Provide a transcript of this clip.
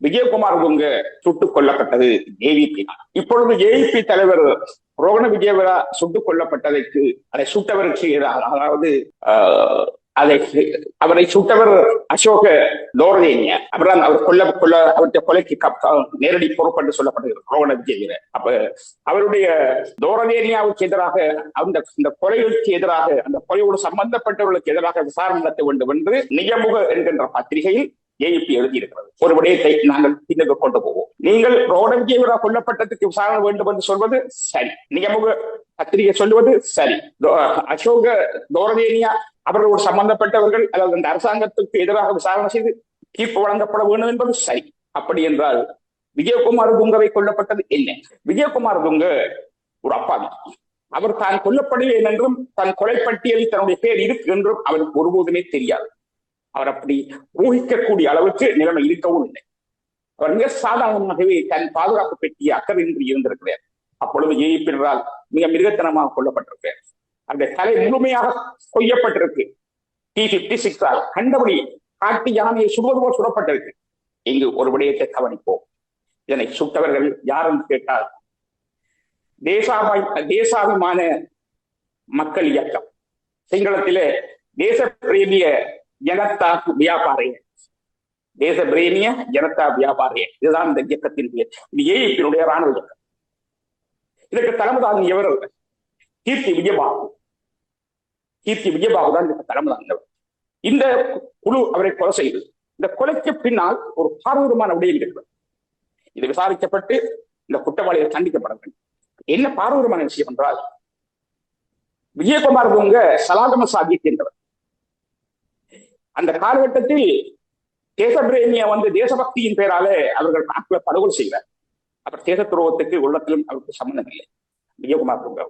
விஜயகுமார் துங்க சுட்டுக் கொல்லப்பட்டது ஏவிபி. இப்பொழுது ஏவிபி தலைவர் ரோகண விஜயவரா சுட்டுக் கொல்லப்பட்டதற்கு அதை சுட்டவருக்கு எதிராக, அதாவது அவரை சுட்டவர் அசோக தோரதேனிய, அப்புறம் அவர் அவருடைய கொலைக்கு நேரடி பொறுப்பென்று சொல்லப்படுகிறது ரோகண விஜயவீர. அப்ப அவருடைய தோரதேனியாவுக்கு எதிராக, அந்த கொலைகளுக்கு எதிராக, அந்த கொலையோடு சம்பந்தப்பட்டவர்களுக்கு எதிராக விசாரணை நடத்த வேண்டும் என்று நியமுக என்கின்ற பத்திரிகையில் ஏபி எழுதியிருக்கிறது. ஒரு விடயத்தை நாங்கள் பின்னுக்கு கொண்டு போவோம். நீங்கள் ரோகண விஜயவீரா கொல்லப்பட்டதுக்கு விசாரணை வேண்டும் என்று சொல்வது சரி, நியமுக பத்திரிகை சொல்லுவது சரி. அசோக தோரதேனியா அவர்களோடு சம்பந்தப்பட்டவர்கள் அல்லது அந்த அரசாங்கத்துக்கு எதிராக விசாரணை செய்து தீர்ப்பு வழங்கப்பட வேண்டும் என்பது சரி. அப்படி என்றால் விஜயகுமார் துங்கவை கொல்லப்பட்டது என்ன? விஜயகுமார் துங்க ஒரு அப்பாவி. அவர் தான் கொல்லப்படுவேன் என்றும் தன் கொலைப்பட்டியலில் தன்னுடைய பேர் இருக்கு என்றும் அவருக்கு ஒருபோதுமே தெரியாது. அவர் அப்படி ஊகிக்கக்கூடிய அளவுக்கு நிலைமை இருக்கவும் இல்லை. அவர் மிக சாதாரணமாகவே தன் பாதுகாப்பு பெட்டிய அக்கறையின்றி இருந்திருக்கிறார். அப்பொழுது ஏபினால் மிக மிருகத்தனமாக கொல்லப்பட்டிருக்கிறார். அந்த தலை முழுமையாக கொய்யப்பட்டிருக்கு. T56 கண்டபடி காட்டு யானையை சுடுவது போல் சுடப்பட்டிருக்கு. இங்கு ஒரு விடயத்தை கவனிப்போம். இதனை சுட்டவர்கள் யார் என்று கேட்டால் தேசாபிமான மக்கள் இயக்கம், சிங்களத்திலே தேச பிரேமிய ஜனதா வியாபாரிய, தேச பிரேமிய ஜனதா வியாபாரிய, இதுதான் இந்த இயக்கத்தின் பெயர். இது ஏபியினுடைய ராணுவ இயக்கம். இதற்கு தலைமை தாங்கியவர் கீர்த்தி விஜயபாபு. கீர்த்தி விஜயபாபு தான் இதற்கு தலைமை தாங்கியவர். இந்த குழு அவரை கொலை செய்தது. இந்த கொலைக்கு பின்னால் ஒரு பாரதூரமான விடயம் இருக்கிறது. இது விசாரிக்கப்பட்டு இந்த குற்றவாளிகள் தண்டிக்கப்பட வேண்டும். என்ன பாரதூரமான விஷயம் என்றால், விஜயகுமார் துங்க சலாகம சாகித் என்றவர். அந்த காலகட்டத்தில் தேசப்பிரேமிய தேசபக்தியின் பெயராலே அவர்கள் நாட்களை படுகொலை செய்கிறார். அவர் தேச துரோகத்துக்கு உள்ளத்திலும் அவருக்கு சம்பந்தம் இல்லை விஜயகுமார் துங்க.